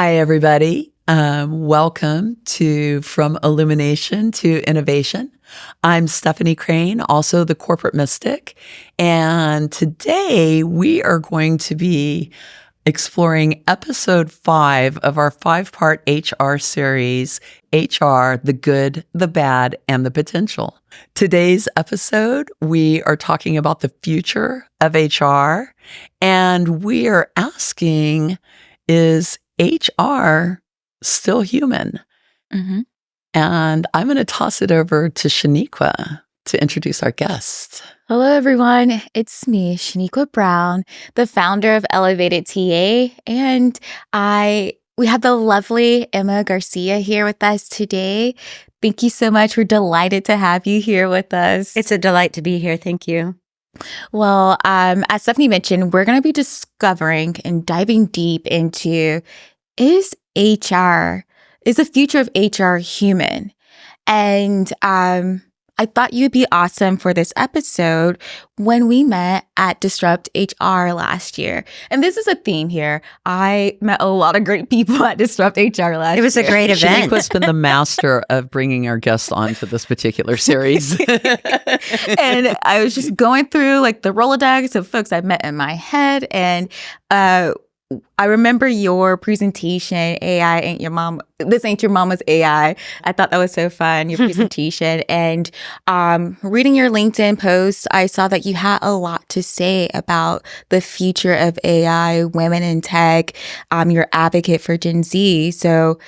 Hi, everybody. Welcome to From Illumination to Innovation. I'm Stephanie Crane, also the Corporate Mystic. And today we are going to be exploring episode 5 of our 5-part HR series, HR, the Good, the Bad, and the Potential. Today's episode, we are talking about the future of HR, and we are asking, is HR still human? Mm-hmm. And I'm going to toss it over to Shaniqua to introduce our guest. Hello, everyone. It's me, Shaniqua Brown, the founder of Elevated TA, and we have the lovely Emma Garcia here with us today. Thank you so much. We're delighted to have you here with us. It's a delight to be here. Thank you. Well, as Stephanie mentioned, we're going to be discovering and diving deep into is the future of HR human? And I thought you'd be awesome for this episode when we met at Disrupt HR last year. And this is a theme here. I met a lot of great people at Disrupt HR last year. It was a great event. Shaniqua's been the master of bringing our guests on to this particular series. And I was just going through like the Rolodex of folks I met in my head. And I remember your presentation, AI ain't your mom. This ain't your mama's AI. I thought that was so fun, your presentation. And reading your LinkedIn posts, I saw that you had a lot to say about the future of AI, women in tech, your advocate for Gen Z. So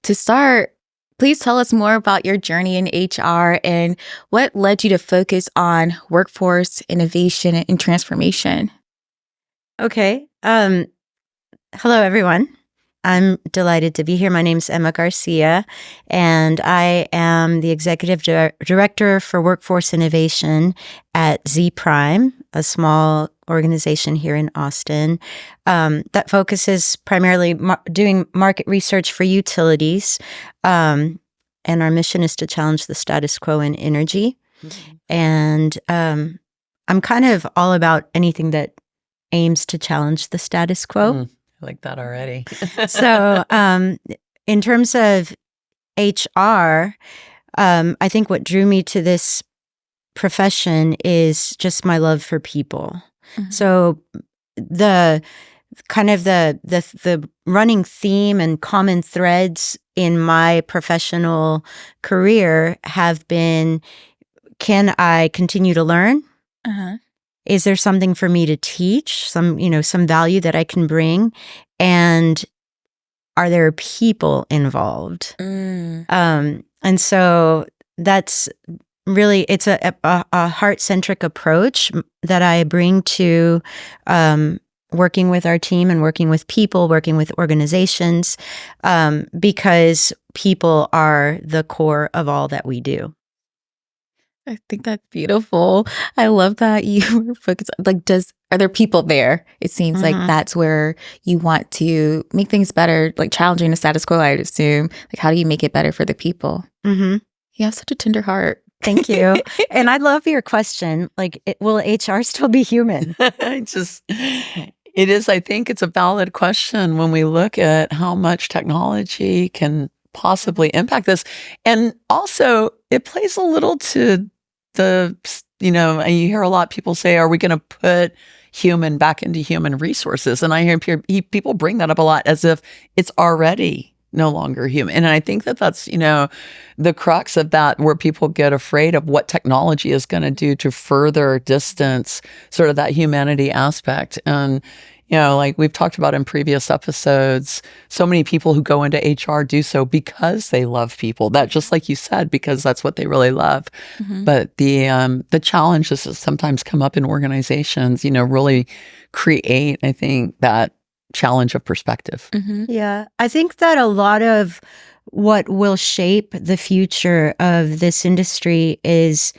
to start, please tell us more about your journey in HR and what led you to focus on workforce innovation and transformation. Okay. Hello, everyone. I'm delighted to be here. My name is Emma Garcia, and I am the Executive Director for Workforce Innovation at 𝐸, a small organization here in Austin that focuses primarily doing market research for utilities. And our mission is to challenge the status quo in energy. Mm-hmm. And I'm kind of all about anything that aims to challenge the status quo. I like that already. So in terms of HR, I think what drew me to this profession is just my love for people. Mm-hmm. So the kind of the running theme and common threads in my professional career have been, can I continue to learn? Uh-huh. Is there something for me to teach, some value that I can bring? And are there people involved? And so that's really, it's a heart-centric approach that I bring to working with our team and working with people, working with organizations, because people are the core of all that we do. I think that's beautiful. I love that you were focused. Are there people there? It seems like that's where you want to make things better, like challenging the status quo, I'd assume. Like, how do you make it better for the people? Mm-hmm. You have such a tender heart. Thank you. And I love your question. Like, will HR still be human? It is, I think it's a valid question when we look at how much technology can possibly impact this. And also, it plays a little to the, you hear a lot of people say, are we going to put human back into human resources? And I hear people bring that up a lot as if it's already no longer human. And I think that's, the crux of that, where people get afraid of what technology is going to do to further distance sort of that humanity aspect. And like we've talked about in previous episodes, so many people who go into HR do so because they love people. That, just like you said, because that's what they really love. Mm-hmm. But the challenges that sometimes come up in organizations, really create, I think, that challenge of perspective. Mm-hmm. Yeah, I think that a lot of what will shape the future of this industry is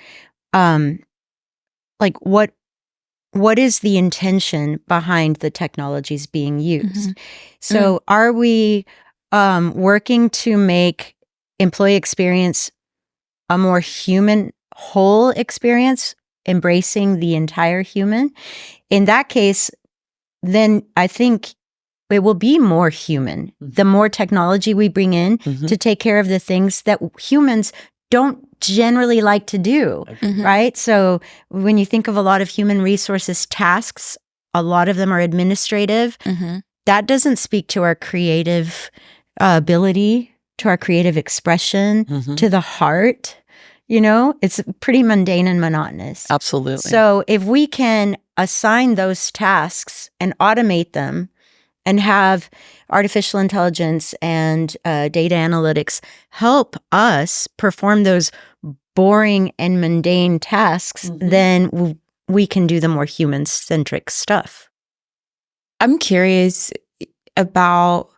like what is the intention behind the technologies being used? Mm-hmm. So are we working to make employee experience a more human, whole experience, embracing the entire human? In that case, then I think it will be more human. The more technology we bring in to take care of the things that humans don't generally like to do, right? So when you think of a lot of human resources tasks, a lot of them are administrative. That doesn't speak to our creative ability, to our creative expression, to the heart. It's pretty mundane and monotonous. Absolutely. So if we can assign those tasks and automate them and have artificial intelligence and data analytics help us perform those boring and mundane tasks, then we can do the more human-centric stuff. I'm curious about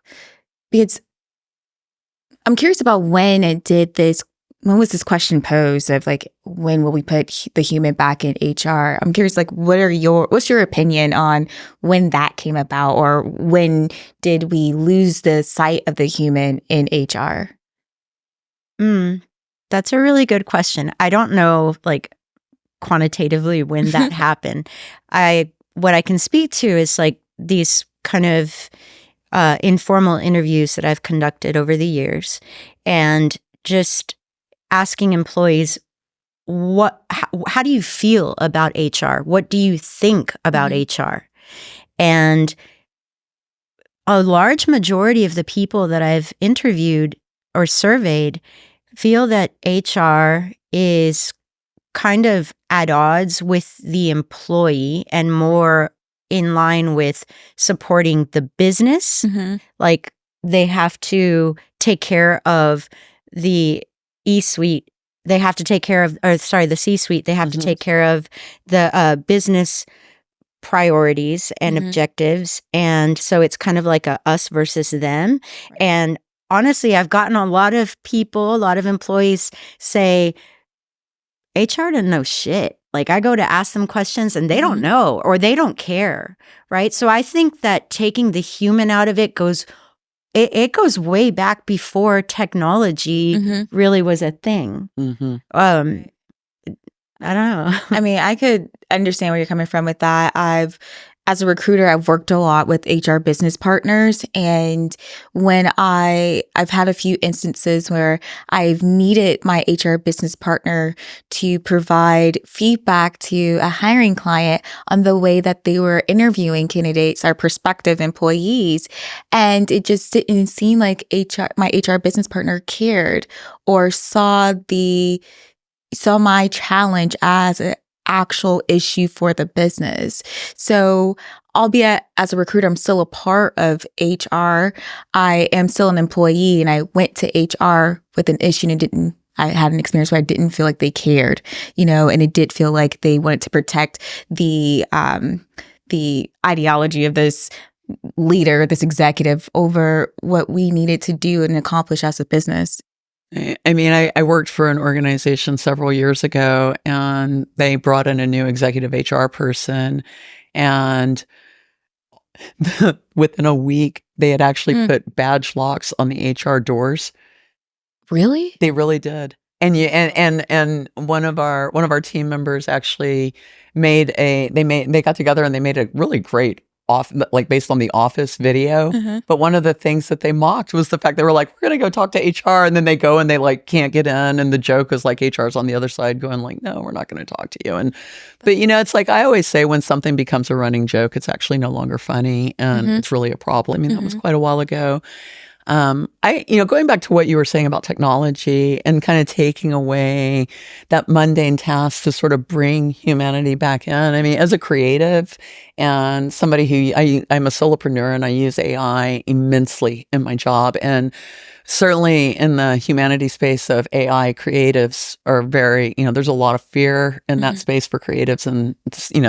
when was this question posed of like, when will we put the human back in HR? I'm curious, like, what's your opinion on when that came about, or when did we lose the sight of the human in HR? That's a really good question. I don't know, like, quantitatively when that happened. What I can speak to is like these kind of informal interviews that I've conducted over the years, and just asking employees, how do you feel about HR? What do you think about HR? And a large majority of the people that I've interviewed or surveyed feel that HR is kind of at odds with the employee and more in line with supporting the business. Like, they have to take care of the E-suite. They have to take care of, the C-suite. They have to take care of the business priorities and objectives. And so it's kind of like a us versus them. Right. And honestly, I've gotten a lot of employees say, HR doesn't know shit. Like, I go to ask them questions and they don't know, or they don't care, right? So I think that taking the human out of it goes way back before technology really was a thing. I don't know. I mean, I could understand where you're coming from with that. As a recruiter, I've worked a lot with HR business partners, and when I've had a few instances where I've needed my HR business partner to provide feedback to a hiring client on the way that they were interviewing candidates or prospective employees, and it just didn't seem like my HR business partner cared or saw my challenge as an actual issue for the business. So, albeit as a recruiter, I'm still a part of HR. I am still an employee, and I went to HR with an issue and I had an experience where I didn't feel like they cared, and it did feel like they wanted to protect the ideology of this leader, this executive, over what we needed to do and accomplish as a business. I mean, I worked for an organization several years ago, and they brought in a new executive HR person, and within a week, they had actually put badge locks on the HR doors. Really? They really did. And one of our team members actually they got together and they made a really great based on the Office video. But one of the things that they mocked was the fact they were like, we're going to go talk to HR. And then they go and they like can't get in. And the joke is like HR's on the other side going like, no, we're not going to talk to you. But it's like, I always say, when something becomes a running joke, it's actually no longer funny. And it's really a problem. I mean, that was quite a while ago. Going back to what you were saying about technology and kind of taking away that mundane task to sort of bring humanity back in. I mean, as a creative and somebody who I'm a solopreneur, and I use AI immensely in my job, and certainly in the humanity space of AI, creatives are very, there's a lot of fear in that space for creatives, and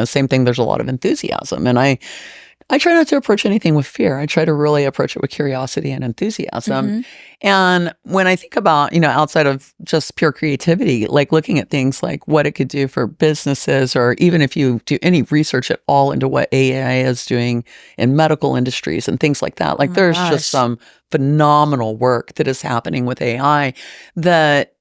same thing, there's a lot of enthusiasm. And I try not to approach anything with fear. I try to really approach it with curiosity and enthusiasm. And when I think about, outside of just pure creativity, like looking at things like what it could do for businesses, or even if you do any research at all into what AI is doing in medical industries and things like that, like there's just some phenomenal work that is happening with AI that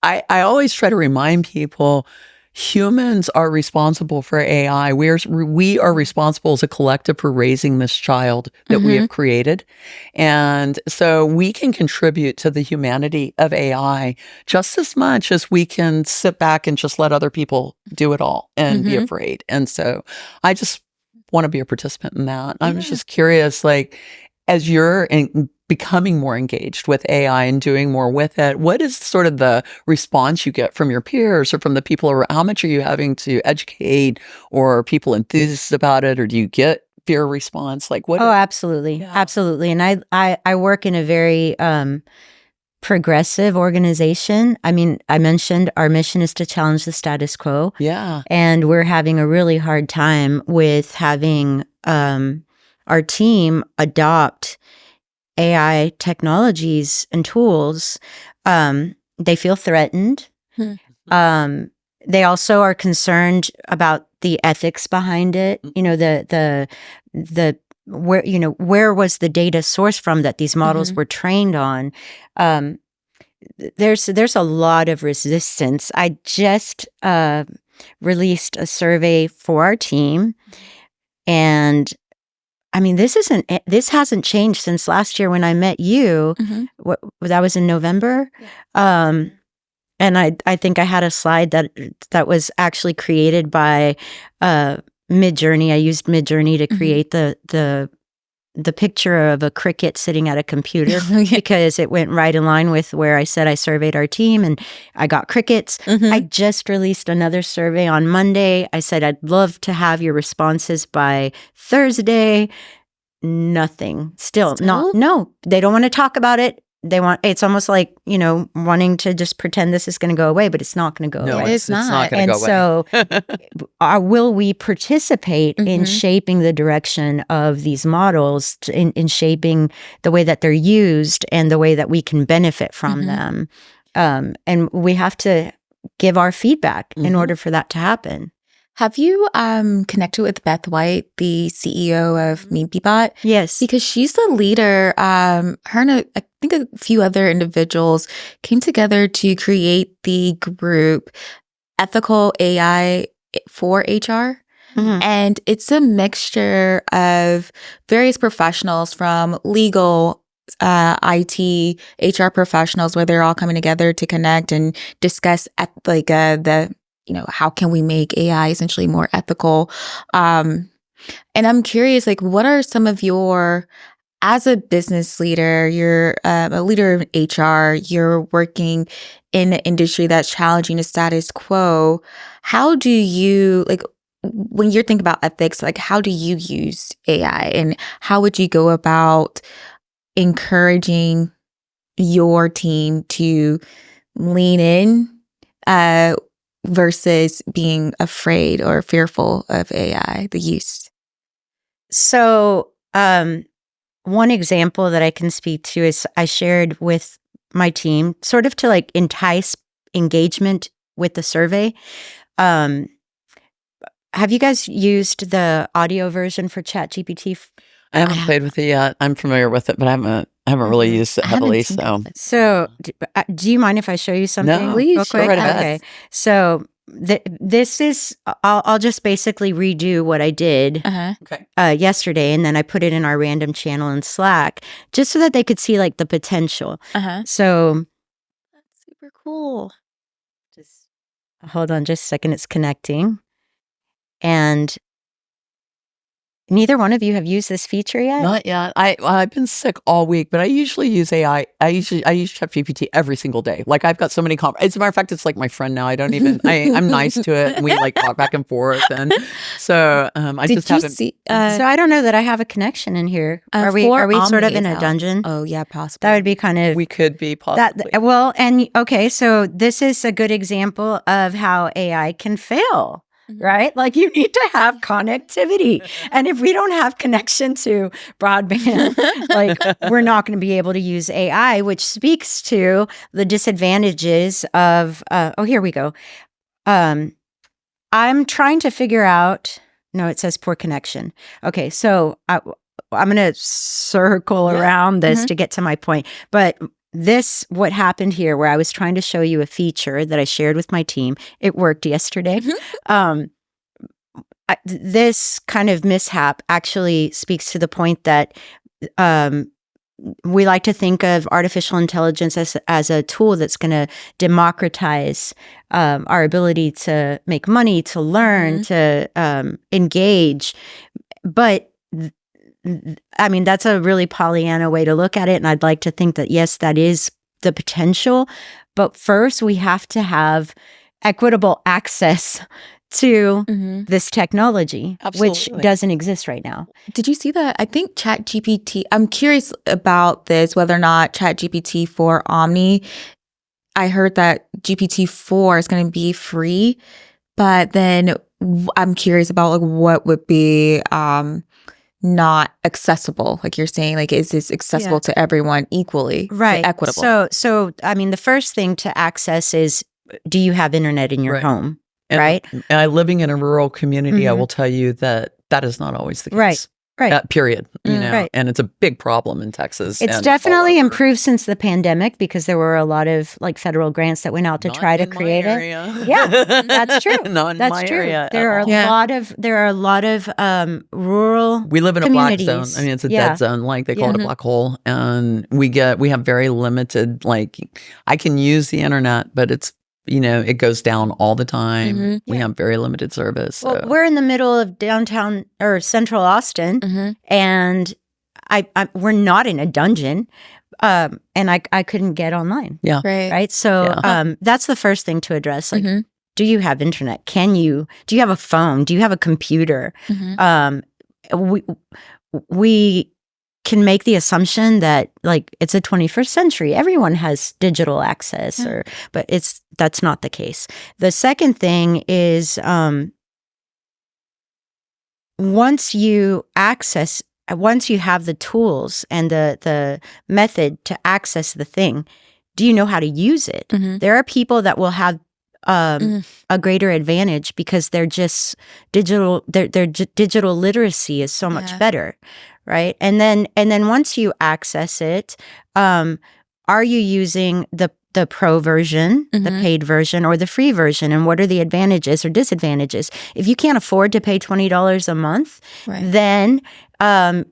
I always try to remind people, humans are responsible for AI. We are responsible as a collective for raising this child that we have created. And so we can contribute to the humanity of AI just as much as we can sit back and just let other people do it all and be afraid. And so I just want to be a participant in that. I was just curious, like, as you're becoming more engaged with AI and doing more with it, what is sort of the response you get from your peers or from the people around? How much are you having to educate, or are people enthused about it, or do you get fear response? Like what? Oh, absolutely. Yeah. Absolutely. And I work in a very progressive organization. I mean, I mentioned our mission is to challenge the status quo. Yeah. And we're having a really hard time with having our team adopt AI technologies and tools. They feel threatened. They also are concerned about the ethics behind it. You know, the where, you know, where was the data sourced from that these models were trained on? There's a lot of resistance. I just released a survey for our team, and I mean, this hasn't changed since last year when I met you. That was in November. And I think I had a slide that was actually created by Midjourney. I used Midjourney to create the picture of a cricket sitting at a computer because it went right in line with where I said I surveyed our team and I got crickets. I just released another survey on Monday. I said, I'd love to have your responses by Thursday. Nothing. Still? No, they don't want to talk about it. It's almost like, you know, wanting to just pretend this is going to go away, but it's not going to go No, away. it's not going to go away. And so will we participate in shaping the direction of these models, in shaping the way that they're used and the way that we can benefit from them? And we have to give our feedback in order for that to happen. Have you connected with Beth White, the CEO of MeetBeBot? Yes. Because she's the leader. Her and I think a few other individuals came together to create the group Ethical AI for HR. And it's a mixture of various professionals from legal, IT, HR professionals, where they're all coming together to connect and discuss how can we make AI essentially more ethical? And I'm curious, like, what are some of as a business leader, you're a leader of HR, you're working in an industry that's challenging the status quo. How do you, when you're thinking about ethics, like, how do you use AI, and how would you go about encouraging your team to lean in versus being afraid or fearful of AI, the use? So one example that I can speak to is I shared with my team, sort of to entice engagement with the survey. Have you guys used the audio version for ChatGPT? I haven't played with it yet. I'm familiar with it, but I haven't really used it heavily. So do you mind if I show you something? No, real please, quick? go right ahead. Okay. So this is, I'll just basically redo what I did yesterday, and then I put it in our random channel in Slack, just so that they could see the potential. So that's super cool. Just hold on just a second. It's connecting. And neither one of you have used this feature yet? Not yet. I've been sick all week, but I usually use AI. I use ChatGPT every single day. Like, I've got so many as a matter of fact, it's like my friend now. I don't even. I'm nice to it, and we talk back and forth, and so I just haven't. So I don't know that I have a connection in here. Are we sort of in a dungeon? Oh yeah, possibly. That would be kind of. We could be possibly. Okay. So this is a good example of how AI can fail. Right? Like, you need to have connectivity. And if we don't have connection to broadband, we're not going to be able to use AI, which speaks to the disadvantages of, here we go. I'm trying to figure out, no, it says poor connection. Okay. So I'm going to circle around this to get to my point. But what happened here, where I was trying to show you a feature that I shared with my team, it worked yesterday. This kind of mishap actually speaks to the point that we like to think of artificial intelligence as a tool that's going to democratize our ability to make money, to learn, to engage. But I mean, that's a really Pollyanna way to look at it. And I'd like to think that, yes, that is the potential. But first, we have to have equitable access to this technology, which doesn't exist right now. Did you see that? I think ChatGPT, I'm curious about this, whether or not ChatGPT for Omni, I heard that GPT-4 is going to be free, but then I'm curious about like what would be not accessible. Like you're saying, like, is this accessible to everyone equally? Right. So equitable. So, I mean, the first thing to access is, do you have internet in your home? And living in a rural community, I will tell you that is not always the case. Right. Period. You know, and it's a big problem in Texas. It's definitely improved since the pandemic, because there were a lot of like federal grants that went out to try to create it. Yeah, that's true. Not in my area. There are a lot of rural. We live in a black zone. I mean, it's a dead zone, like they call it a black hole, and we have very limited. Like, I can use the internet, but it's, you know, it goes down all the time. We have very limited service. So. Well, we're in the middle of downtown or central Austin, and we're not in a dungeon, and I couldn't get online. Yeah, right. So that's the first thing to address. Like, do you have internet? Do you have a phone? Do you have a computer? We can make the assumption that like it's a 21st century. Everyone has digital access, but that's not the case. The second thing is once you have the tools and the method to access the thing, do you know how to use it? There are people that will have a greater advantage because they're just digital. Their digital literacy is so much better. Right. And then once you access it, are you using the pro version, the paid version, or the free version? And what are the advantages or disadvantages? If you can't afford to pay $20 a month, then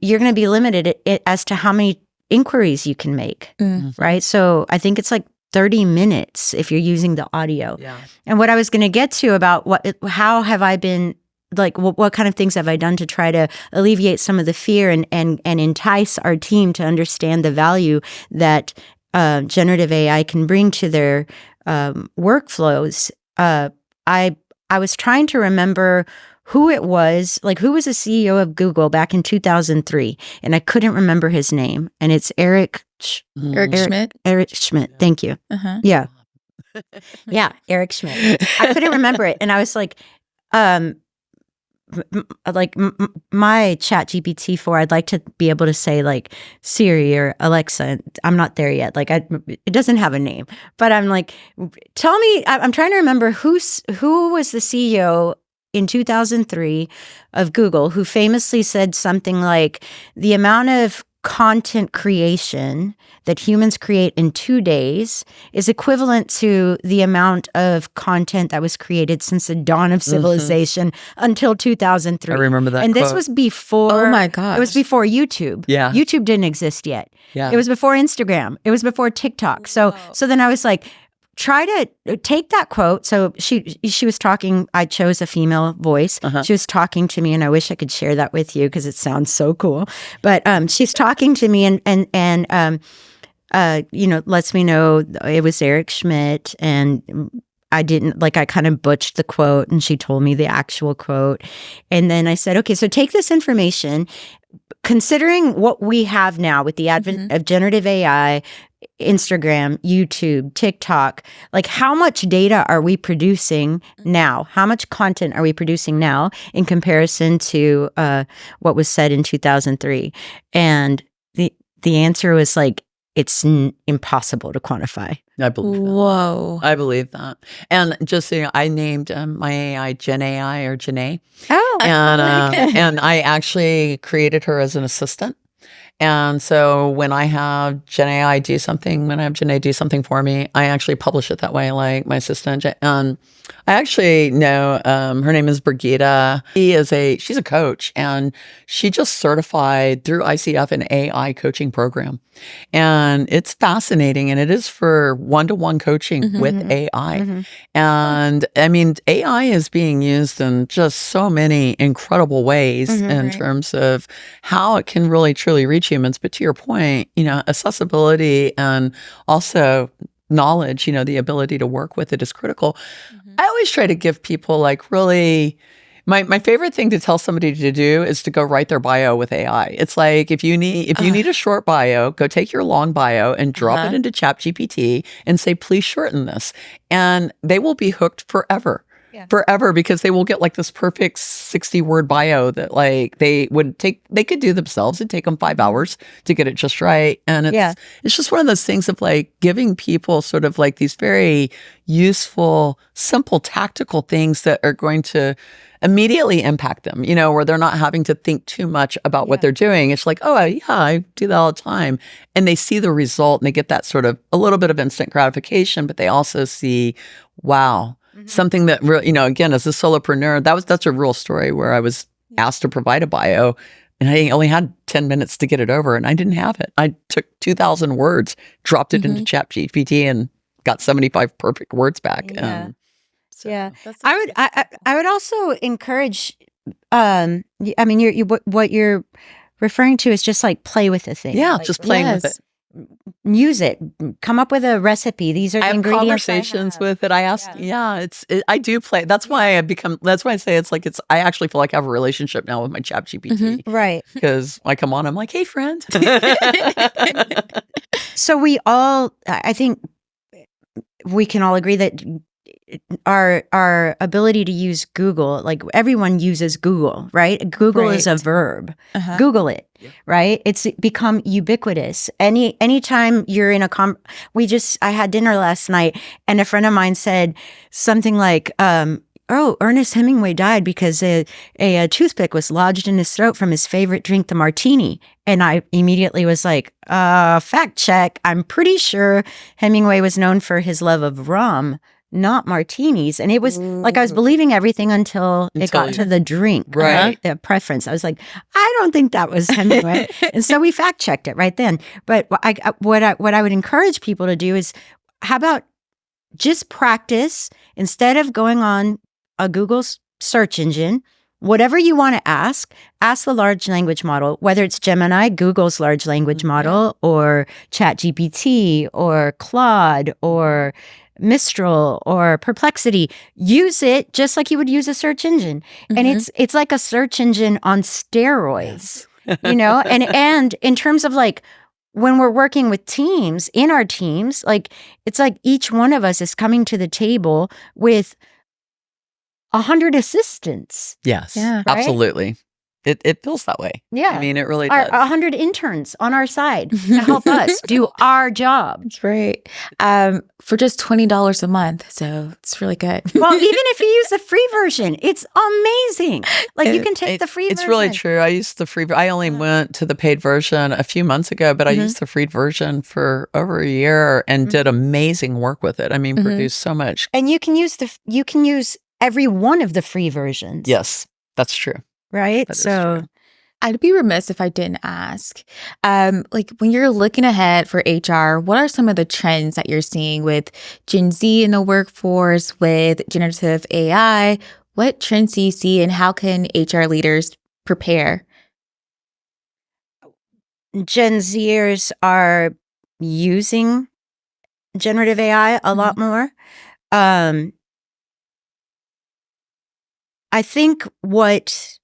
you're going to be limited as to how many inquiries you can make. Right. So I think it's like 30 minutes if you're using the audio. Yeah. And what I was going to get to about how have I been, like, what kind of things have I done to try to alleviate some of the fear and entice our team to understand the value that generative AI can bring to their workflows? I was trying to remember who it was, like who was the CEO of Google back in 2003, and I couldn't remember his name. And it's Eric Schmidt. Eric Schmidt. Thank you. Yeah. Yeah, Eric Schmidt. I couldn't remember it, and I was like, my chat GPT-4, I'd like to be able to say like Siri or Alexa. I'm not there yet. Like it doesn't have a name, but I'm like, tell me, I'm trying to remember who was the CEO in 2003 of Google who famously said something like, the amount of content creation that humans create in 2 days is equivalent to the amount of content that was created since the dawn of civilization until 2003. I remember that And quote. This was before, oh my gosh, it was before YouTube. Yeah. YouTube didn't exist yet. Yeah. It was before Instagram. It was before TikTok. So then I was like, try to take that quote. So she was talking, I chose a female voice. She was talking to me, and I wish I could share that with you because it sounds so cool. But she's talking to me and lets me know it was Eric Schmidt, and I kind of butched the quote, and she told me the actual quote. And then I said, okay, so take this information, considering what we have now with the advent of generative AI, Instagram, YouTube, TikTok, like how much data are we producing now? How much content are we producing now in comparison to what was said in 2003? And the answer was like, it's impossible to quantify. I believe that. Whoa. I believe that. And just so you know, I named my AI Gen AI or Janae. Oh. And I actually created her as an assistant. And so when I have Gen AI do something, when I have Gen A do something for me, I actually publish it that way, like my assistant. I actually know her name is Brigitte. She's a coach, and she just certified through ICF an AI coaching program. And it's fascinating, and it is for one-to-one coaching with AI. And I mean, AI is being used in just so many incredible ways in terms of how it can really truly reach humans. But to your point, accessibility and also knowledge, the ability to work with it is critical. I always try to give people like really, my favorite thing to tell somebody to do is to go write their bio with AI. It's like, if you need a short bio, go take your long bio and drop it into ChatGPT and say, please shorten this. And they will be hooked forever. Forever, because they will get like this perfect 60-word bio that like they could do themselves. It'd take them 5 hours to get it just right. And it's just one of those things of like giving people sort of like these very useful, simple, tactical things that are going to immediately impact them, where they're not having to think too much about what they're doing. It's like, oh yeah, I do that all the time. And they see the result and they get that sort of a little bit of instant gratification, but they also see, wow, something that really, again, as a solopreneur, that's a real story where I was asked to provide a bio and I only had 10 minutes to get it over and I didn't have it. I took 2,000 words, dropped it into ChatGPT and got 75 perfect words back. I would also encourage, I mean, what you're referring to is just like play with the thing. Yeah, like, just playing with it. Use it. Come up with a recipe. These are the ingredients. Conversations with it. I asked. I do play. That's why I say it's like I actually feel like I have a relationship now with my ChatGPT. Right. Because I come on, I'm like, hey, friend. So I think we can all agree that our ability to use Google, like everyone uses Google, right? Google is a verb. Google it, right? It's become ubiquitous. Anytime you're in I had dinner last night and a friend of mine said something like, Ernest Hemingway died because a toothpick was lodged in his throat from his favorite drink, the martini. And I immediately was like, fact check. I'm pretty sure Hemingway was known for his love of rum, not martinis. And it was like I was believing everything until it got to the drink, right? The preference. I was like, I don't think that was Hemingway. And so we fact checked it right then. But what I would encourage people to do is, how about just practice instead of going on a Google search engine, whatever you want to ask the large language model, whether it's Gemini, Google's large language model, or ChatGPT, or Claude, or Mistral, or Perplexity. Use it just like you would use a search engine. And it's like a search engine on steroids, and in terms of like, when we're working with teams, in our teams, like it's like each one of us is coming to the table with 100 assistants. Yes, right? Absolutely. It feels that way. Yeah. I mean, it really does. 100 interns on our side to help us do our job. That's right. For just $20 a month. So it's really good. Well, even if you use the free version, it's amazing. Like you can take the free version. It's really true. I used the free. I only went to the paid version a few months ago, but I used the free version for over a year and did amazing work with it. I mean, produced so much. And you can use every one of the free versions. Yes, that's true. Right? So I'd be remiss if I didn't ask, like when you're looking ahead for HR, what are some of the trends that you're seeing with Gen Z in the workforce, with generative AI? What trends do you see and how can HR leaders prepare? Gen Zers are using generative AI a lot more. I think what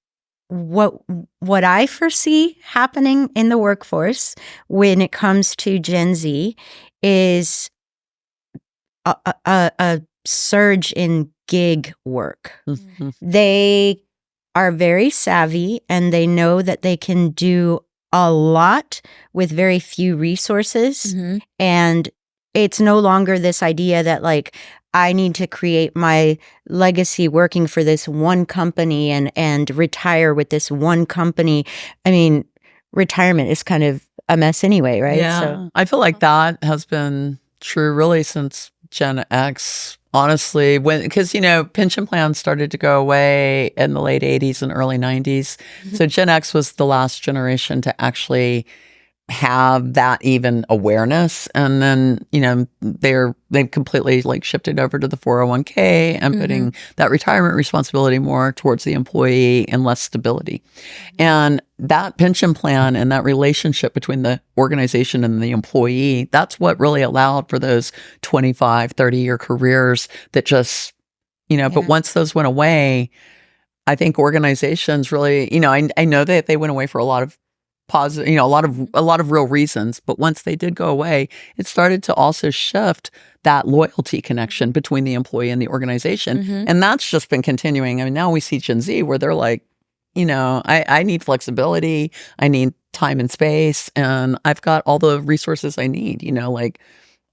I foresee happening in the workforce when it comes to Gen Z is a surge in gig work. They are very savvy and they know that they can do a lot with very few resources. And it's no longer this idea that like, I need to create my legacy working for this one company and retire with this one company. I mean, retirement is kind of a mess anyway, right? Yeah. So I feel like that has been true really since Gen X. Honestly, because pension plans started to go away in the late 80s and early 90s. So Gen X was the last generation to actually have that even awareness, and then they've completely like shifted over to the 401k and putting that retirement responsibility more towards the employee and less stability. And that pension plan and that relationship between the organization and the employee, that's what really allowed for those 25, 30-year careers that just but once those went away, I think organizations really, I know that they went away for a lot of positive, a lot of real reasons. But once they did go away, it started to also shift that loyalty connection between the employee and the organization. And that's just been continuing. I mean, now we see Gen Z where they're like, I need flexibility, I need time and space, and I've got all the resources I need, like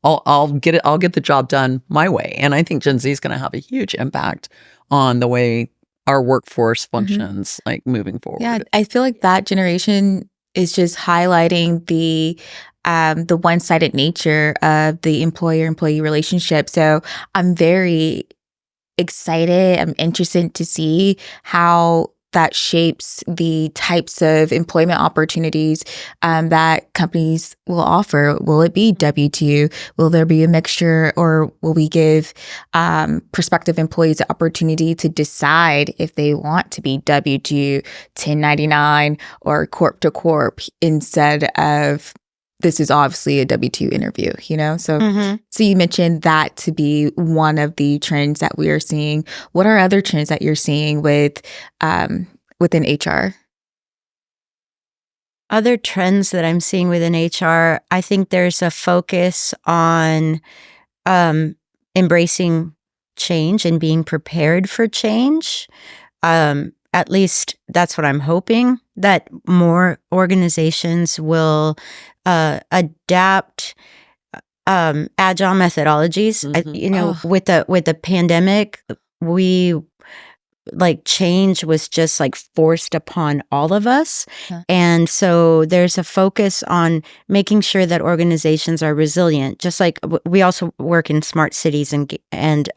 I'll get the job done my way. And I think Gen Z is going to have a huge impact on the way our workforce functions, like moving forward. Yeah, I feel like that generation is just highlighting the one-sided nature of the employer-employee relationship. So I'm very excited. I'm interested to see how that shapes the types of employment opportunities that companies will offer. Will it be W-2? Will there be a mixture, or will we give prospective employees the opportunity to decide if they want to be W-2, 1099, or corp to corp instead of this is obviously a W-2 interview, So, so you mentioned that to be one of the trends that we are seeing. What are other trends that you're seeing within HR? other trends that I'm seeing within HR, I think there's a focus on embracing change and being prepared for change. At least that's what I'm hoping, that more organizations will adapt agile methodologies. With the pandemic, change was just forced upon all of us. And so there's a focus on making sure that organizations are resilient. Just like we also work in smart cities, and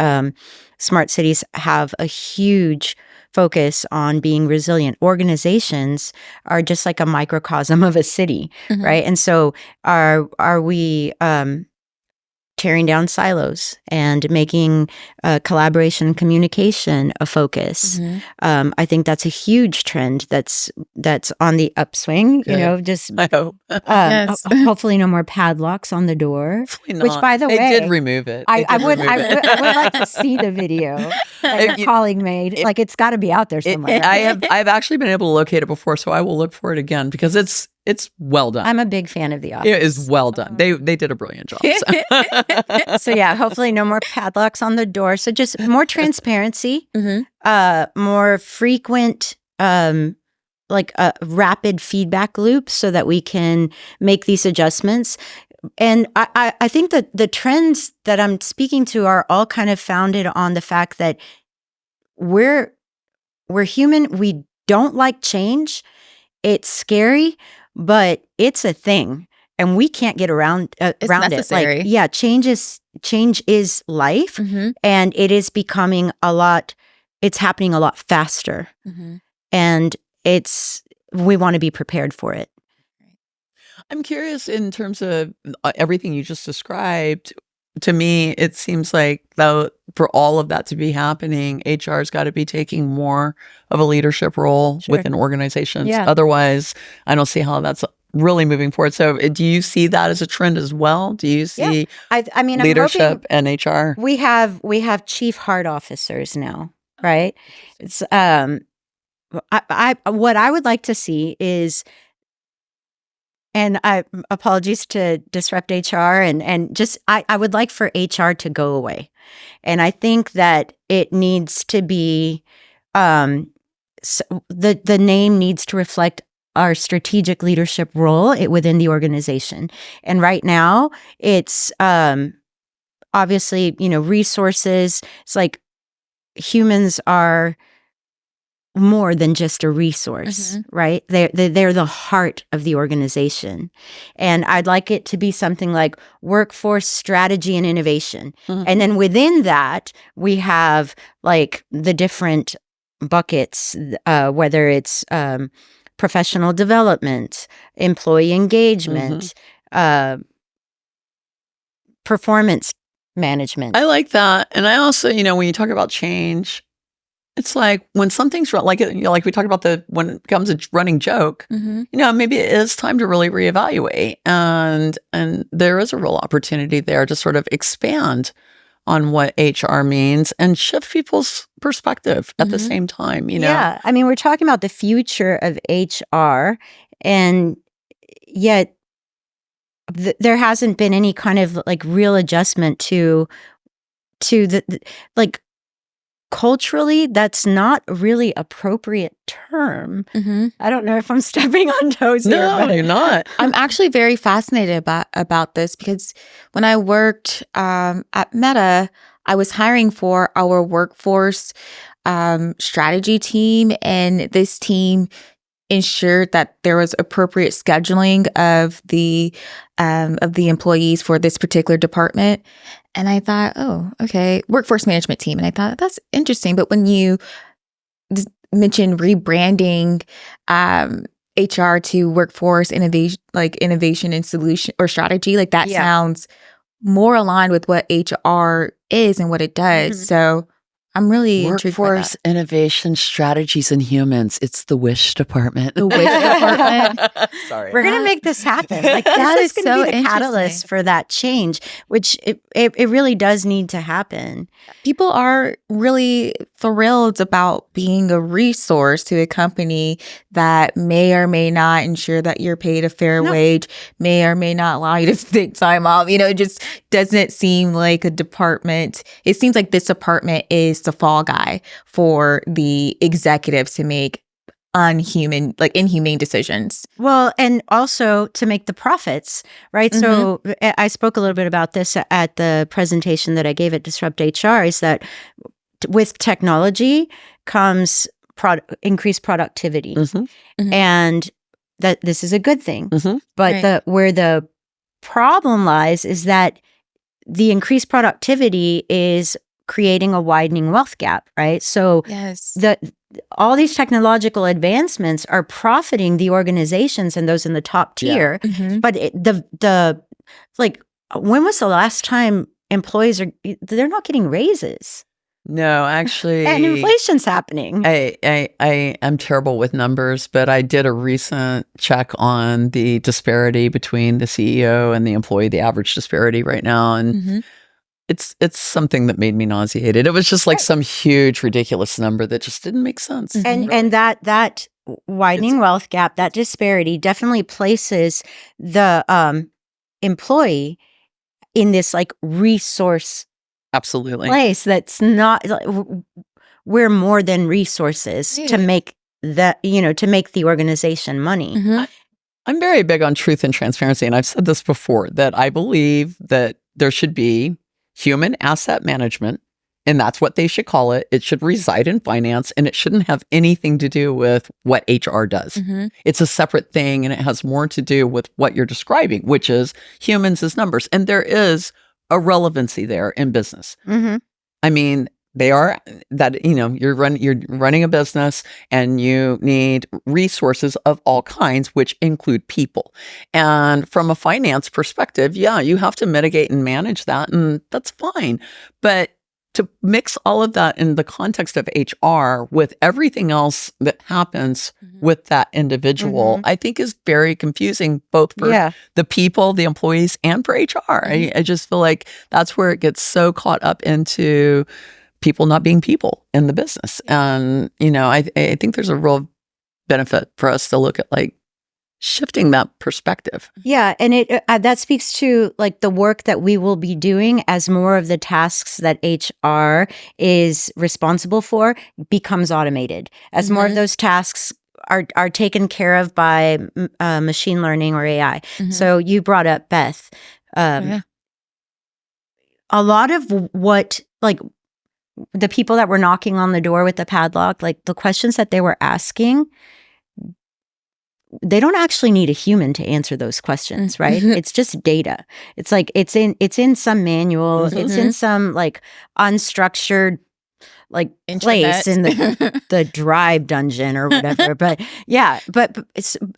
smart cities have a huge focus on being resilient. Organizations are just like a microcosm of a city, right? And so are we tearing down silos and making collaboration and communication a focus? I think that's a huge trend that's on the upswing. Just I hope. Yes. Hopefully no more padlocks on the door. Which, by the way, they did remove it. I would like to see the video that your colleague made. It's got to be out there somewhere. I've actually been able to locate it before, so I will look for it again because it's well done. I'm a big fan of The Office. It is well done. They did a brilliant job. So yeah, hopefully no more padlocks on the door. So just more transparency, more frequent, rapid feedback loops so that we can make these adjustments. And I think that the trends that I'm speaking to are all kind of founded on the fact that we're human. We don't like change. It's scary, but it's a thing. And we can't get around necessary. it. Change is life, and it is becoming it's happening a lot faster. And we want to be prepared for it. I'm curious in terms of everything you just described. To me, it seems like though for all of that to be happening, HR's got to be taking more of a leadership role within organizations. Yeah. Otherwise, I don't see how that's really moving forward. So do you see that as a trend as well? Do you see leadership and HR? We have chief heart officers now, right? It's what I would like to see is, and apologies to disrupt HR, and just I would like for HR to go away. And I think that it needs to be the name needs to reflect our strategic leadership role within the organization. And right now, it's obviously resources. It's like humans are more than just a resource, right? They're the heart of the organization. And I'd like it to be something like workforce strategy and innovation. And then within that, we have like the different buckets, whether it's professional development, employee engagement, performance management. I like that. And I also, when you talk about change, it's like when something's like we talked about when it becomes a running joke, maybe it is time to really reevaluate, and there is a real opportunity there to sort of expand on what HR means and shift people's perspective at the same time. Yeah, I mean, we're talking about the future of HR, and yet there hasn't been any kind of like real adjustment to the like. Culturally, that's not a really appropriate term. I don't know if I'm stepping on toes here. No, you're not. I'm actually very fascinated about this because when I worked at Meta, I was hiring for our workforce strategy team, and this team ensured that there was appropriate scheduling of the employees for this particular department. And I thought, oh, okay, workforce management team. And I thought, that's interesting. But when you mentioned rebranding HR to workforce innovation and solution or strategy, like that sounds more aligned with what HR is and what it does. So I'm really intrigued by Workforce that. Innovation Strategies and Humans. It's the WISH department. The WISH department. Sorry. We're going to make this happen. Like That this is is so going to be the interesting. catalyst for that change, which it really does need to happen. People are really thrilled about being a resource to a company that may or may not ensure that you're paid a fair wage, may or may not allow you to take time off. It just doesn't seem like a department. It seems like this department is the fall guy for the executives to make inhumane decisions. Well, and also to make the profits, right? So I spoke a little bit about this at the presentation that I gave at Disrupt HR, is that with technology comes increased productivity. And that this is a good thing. But where the problem lies is that the increased productivity is creating a widening wealth gap, right? So all these technological advancements are profiting the organizations and those in the top tier. But when was the last time employees they're not getting raises? No, actually. And inflation's happening. I am terrible with numbers, but I did a recent check on the disparity between the CEO and the employee, the average disparity right now. And it's something that made me nauseated. It was just like some huge, ridiculous number that just didn't make sense. And that widening wealth gap, that disparity definitely places the employee in this like resource place that's not, we're more than resources to make the organization money. I'm very big on truth and transparency, and I've said this before, that I believe that there should be human asset management, and that's what they should call it. It should reside in finance, and it shouldn't have anything to do with what HR does. It's a separate thing, and it has more to do with what you're describing, which is humans as numbers. And there is a relevancy there in business. I mean, they are that, you're running a business and you need resources of all kinds, which include people. And from a finance perspective, you have to mitigate and manage that, and that's fine. But to mix all of that in the context of HR with everything else that happens with that individual, I think is very confusing, both for the people, the employees, and for HR. I just feel like that's where it gets so caught up into people not being people in the business. And, I think there's a real benefit for us to look at like shifting that perspective. Yeah, and it that speaks to like the work that we will be doing as more of the tasks that HR is responsible for becomes automated. As more of those tasks are taken care of by machine learning or AI. So you brought up Beth. A lot of what like the people that were knocking on the door with the padlock, like the questions that they were asking, they don't actually need a human to answer those questions, right? It's just data. It's like it's in some manual, it's in some like unstructured like place in the drive dungeon or whatever. But yeah, but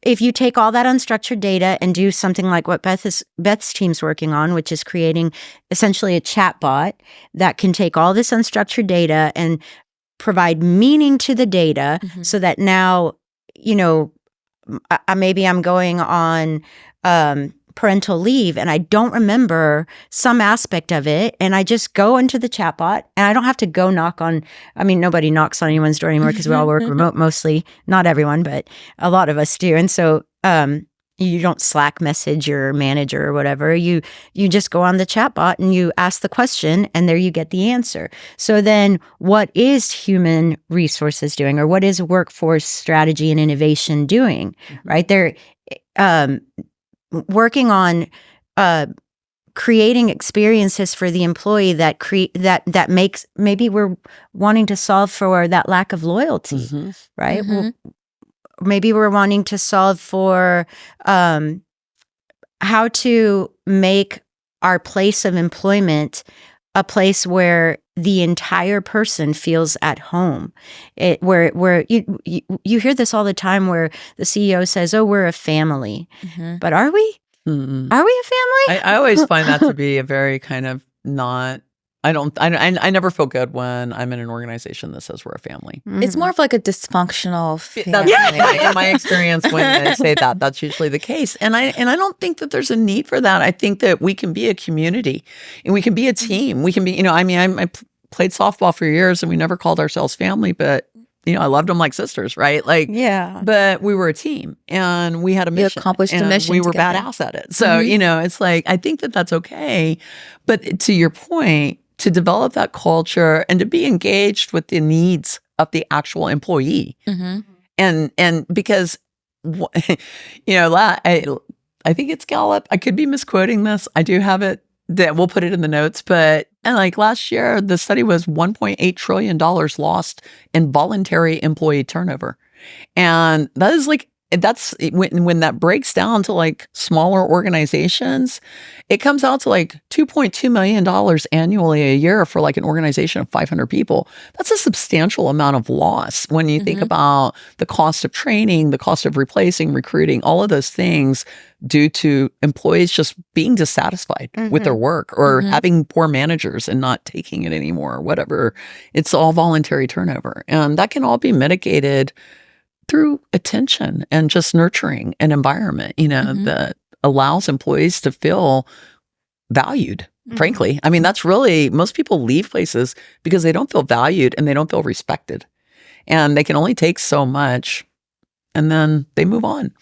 if you take all that unstructured data and do something like what Beth's team's working on, which is creating essentially a chatbot that can take all this unstructured data and provide meaning to the data, so that now, you know, maybe I'm going on parental leave and I don't remember some aspect of it, and I just go into the chatbot and I don't have to go knock on, I mean, nobody knocks on anyone's door anymore because we all work remote mostly. Not everyone, but a lot of us do. And so you don't Slack message your manager or whatever. You just go on the chatbot and you ask the question, and there you get the answer. So then what is human resources doing, or what is workforce strategy and innovation doing, right? They're working on creating experiences for the employee that makes, maybe we're wanting to solve for that lack of loyalty, right? Well, maybe we're wanting to solve for how to make our place of employment a place where the entire person feels at home. Where you hear this all the time, where the CEO says, "Oh, we're a family," but are we? Are we a family? I always find that to be a very kind of not. I never feel good when I'm in an organization that says we're a family. It's more of like a dysfunctional family. Yeah, in my experience, when they say that, that's usually the case. And I don't think that there's a need for that. I think that we can be a community and we can be a team. We can be, you know, I mean, I played softball for years and we never called ourselves family, but you know, I loved them like sisters, right? Like, yeah. But we were a team and we had a mission. You accomplished the mission. We were badass at it. So, you know, it's like, I think that that's okay. But to your point, to develop that culture and to be engaged with the needs of the actual employee. And because, you know, I think it's Gallup. I could be misquoting this. I do have it. That we'll put it in the notes, but and like last year, the study was $1.8 trillion lost in voluntary employee turnover. And that is like, that's when that breaks down to like smaller organizations, it comes out to like $2.2 million annually a year for like an organization of 500 people. That's a substantial amount of loss when you think about the cost of training, the cost of replacing, recruiting, all of those things due to employees just being dissatisfied with their work or having poor managers and not taking it anymore or whatever. It's all voluntary turnover. And that can all be mitigated through attention and just nurturing an environment, you know, that allows employees to feel valued, frankly. I mean, that's really, most people leave places because they don't feel valued and they don't feel respected. And they can only take so much and then they move on.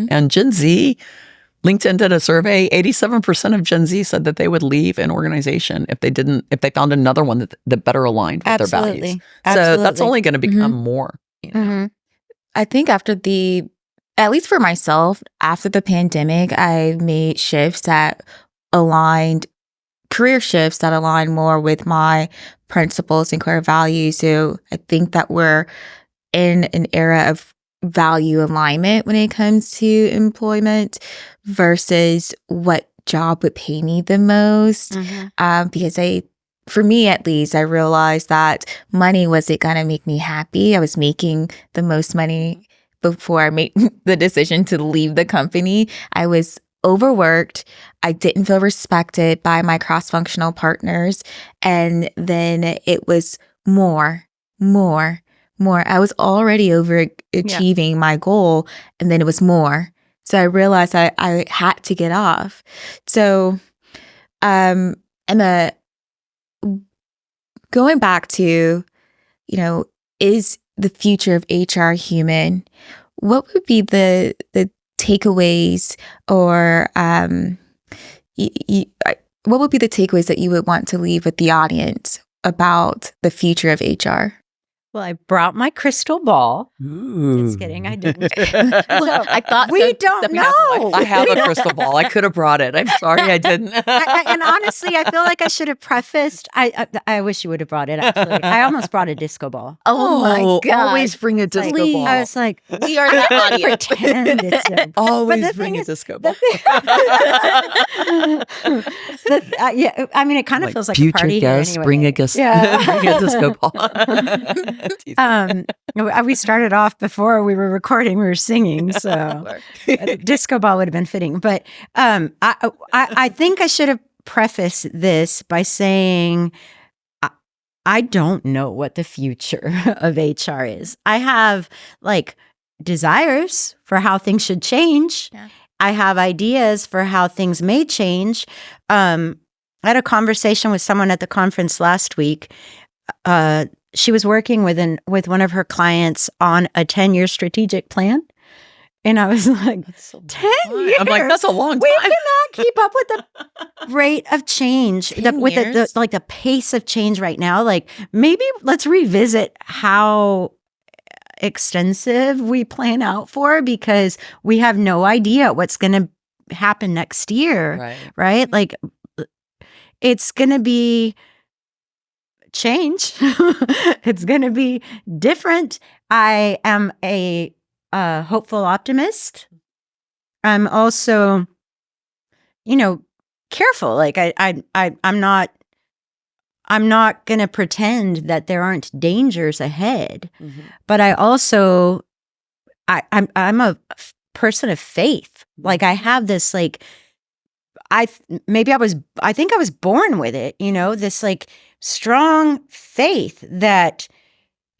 And Gen Z, LinkedIn did a survey, 87% of Gen Z said that they would leave an organization if they found another one that better aligned with their values. So that's only going to become more, you know. I think at least for myself, after the pandemic, I made career shifts that aligned more with my principles and core values. So I think that we're in an era of value alignment when it comes to employment versus what job would pay me the most. Because for me, at least, I realized that money wasn't going to make me happy. I was making the most money before I made the decision to leave the company. I was overworked. I didn't feel respected by my cross-functional partners. And then it was more. I was already overachieving my goal, and then it was more. So I realized I had to get off. So going back to, you know, is the future of HR human? What would be the takeaways, or what would be the takeaways that you would want to leave with the audience about the future of HR? Well, I brought my crystal ball. Ooh. Just kidding, I didn't. I thought we so. don't Stephanie has one. know. I have a crystal ball. I could have brought it. I'm sorry I didn't. And honestly, I feel like I should have prefaced. I wish you would have brought it. Actually, I almost brought a disco ball. Oh my god! Always bring a disco Like, ball. I was like, We are that audience. pretend it's a Always the bring thing a is- disco ball. yeah, I mean, it kind of feels like a party here anyway. bring a disco ball. We started off before we were recording. We were singing, so disco ball would have been fitting. But I think I should have prefaced this by saying I don't know what the future of HR is. I have like desires for how things should change. Yeah. I have ideas for how things may change. I had a conversation with someone at the conference last week. She was working with one of her clients on a 10-year strategic plan. And I was like, 10 years? I'm like, that's a long time. We cannot keep up with the rate of change, 10 with years? the pace of change right now. Like, maybe let's revisit how extensive we plan out for, because we have no idea what's going to happen next year, right? Like, it's going to be change. It's going to be different. I am a hopeful optimist. I'm also, careful. Like I'm not going to pretend that there aren't dangers ahead. Mm-hmm. But I also, I'm a person of faith. Like I have this, like, I think I was born with it, this like strong faith that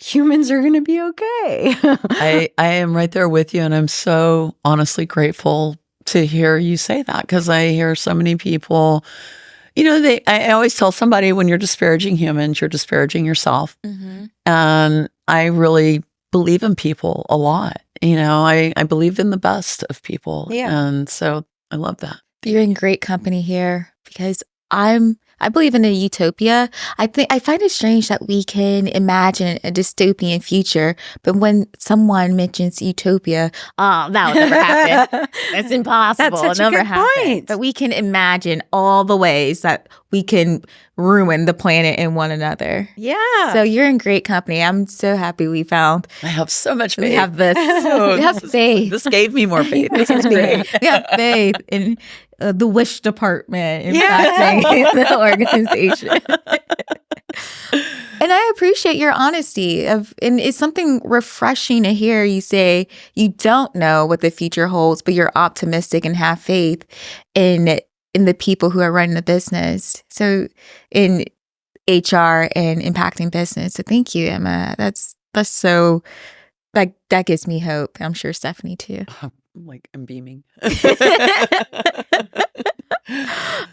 humans are going to be okay. I am right there with you. And I'm so honestly grateful to hear you say that, because I hear so many people, I always tell somebody, when you're disparaging humans, you're disparaging yourself. Mm-hmm. And I really believe in people a lot. I believe in the best of people. Yeah. And so I love that. You're in great company here, because I believe in a utopia. I find it strange that we can imagine a dystopian future, but when someone mentions utopia, that will never happen. That's impossible. That's such It'll a never good happen. point. But we can imagine all the ways that we can ruin the planet and one another. Yeah. So you're in great company. I'm so happy we found. I have so much faith. We have this. Oh, we have faith. This gave me more faith. This is great. We have faith in the wish department impacting the organization. And I appreciate your honesty and it's something refreshing to hear you say you don't know what the future holds, but you're optimistic and have faith in the people who are running the business. So in HR and impacting business. So thank you, Emma. That's so, like, that gives me hope. I'm sure Stephanie too. I'm beaming.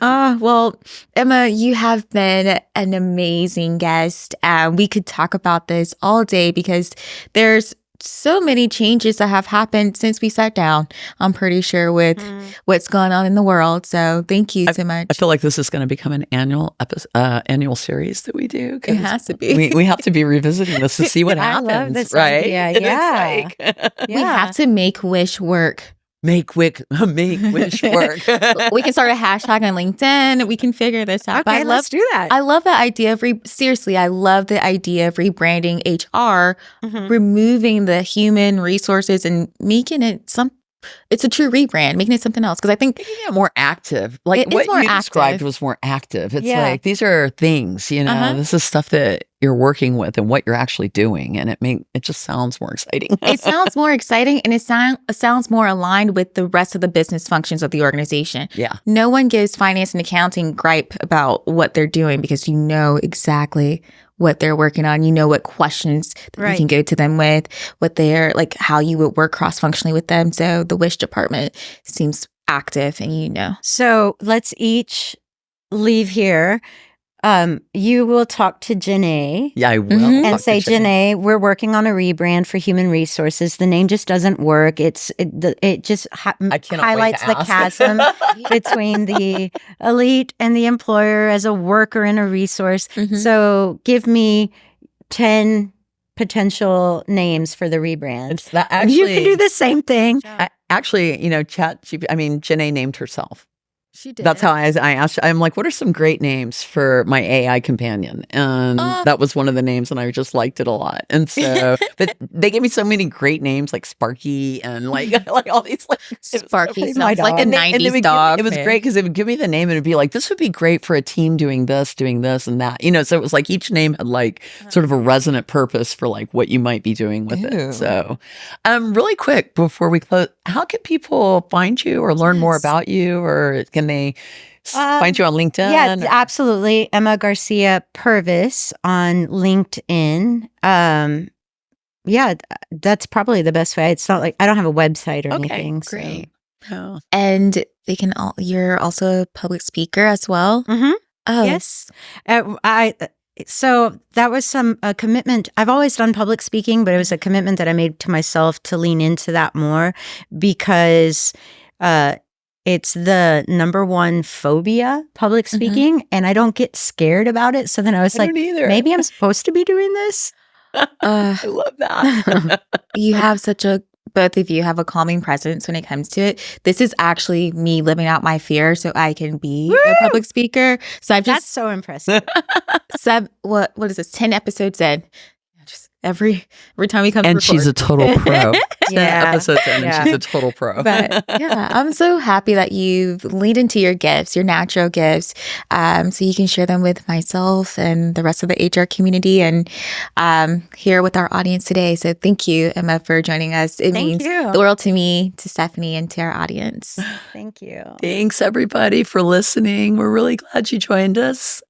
Well, Emma, you have been an amazing guest. We could talk about this all day because there's so many changes that have happened since we sat down, I'm pretty sure, with what's going on in the world. So thank you so much. I feel like this is going to become an annual series that we do. It has to be. We have to be revisiting this to see what happens. I love this right? idea. And Yeah. it's like, We have to make wish work. Make wish work. We can start a hashtag on LinkedIn. We can figure this out. Okay, let's do that. I love the idea of seriously, I love the idea of rebranding HR, removing the human resources and making it it's a true rebrand, making it something else. Because I think making it more active. Like it is what more you described active. was more active. It's Yeah. like, these are things, this is stuff that you're working with and what you're actually doing. And it just sounds more exciting. It sounds more exciting and it sounds more aligned with the rest of the business functions of the organization. Yeah. No one gives finance and accounting gripe about what they're doing because you know exactly what they're working on. You know what questions that you can go to them with, what they're like, how you would work cross-functionally with them. So the wish department seems active and So let's each leave here. You will talk to Janae. Yeah, I will. Mhm. And talk say, to Janae. Janae, we're working on a rebrand for human resources. The name just doesn't work. It just I cannot wait highlights to the ask. chasm between the elite and the employer as a worker and a resource. Mhm. So give me 10 potential names for the rebrands. It's that You can do the same thing. Actually, Janae named herself. She did. That's how I asked. I'm like, what are some great names for my AI companion? And that was one of the names, and I just liked it a lot. And so, but they gave me so many great names, like Sparky and like all these. Like Sparky so sounds like a and they 90s would dog. It was great because it would give me the name, and it'd be like, this would be great for a team doing this, and that. So it was like each name had like sort of a resonant purpose for like what you might be doing with it. So, really quick before we close, how can people find you or learn more about you, or can they find you on LinkedIn? Yeah, absolutely. Emma Garcia Purvis on LinkedIn. Yeah, that's probably the best way. It's not like I don't have a website or anything. Great. So. And they can you're also a public speaker as well. Mm-hmm. Oh, yes. So that was a commitment. I've always done public speaking, but it was a commitment that I made to myself to lean into that more because it's the number one phobia, public speaking, and I don't get scared about it. So then I was like, maybe I'm supposed to be doing this. I love that. You have both of you have a calming presence when it comes to it. This is actually me living out my fear so I can be a public speaker. So That's so impressive. What is this? 10 episodes in. Just every time we come and to record. She's a total pro. 10 episodes in, Yeah. and she's a total pro. But yeah, I'm so happy that you've leaned into your gifts, your natural gifts, so you can share them with myself and the rest of the HR community and here with our audience today. So thank you, Emma, for joining us. It means the world to me, to Stephanie, and to our audience. Thank you. Thanks, everybody, for listening. We're really glad you joined us.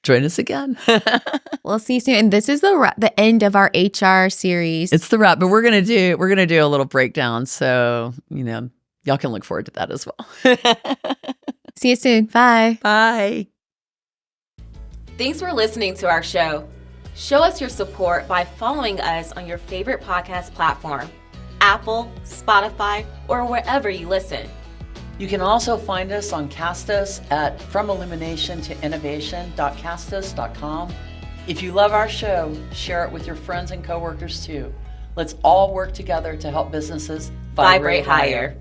Join us again. We'll see you soon. And this is the end of our HR series. It's the wrap, but we're gonna do a little breakdown. So y'all can look forward to that as well. See you soon. Bye. Bye. Thanks for listening to our show. Show us your support by following us on your favorite podcast platform, Apple, Spotify, or wherever you listen. You can also find us on Castus at FromEllumination to Innovation.castus.com. If you love our show, share it with your friends and coworkers too. Let's all work together to help businesses vibrate higher.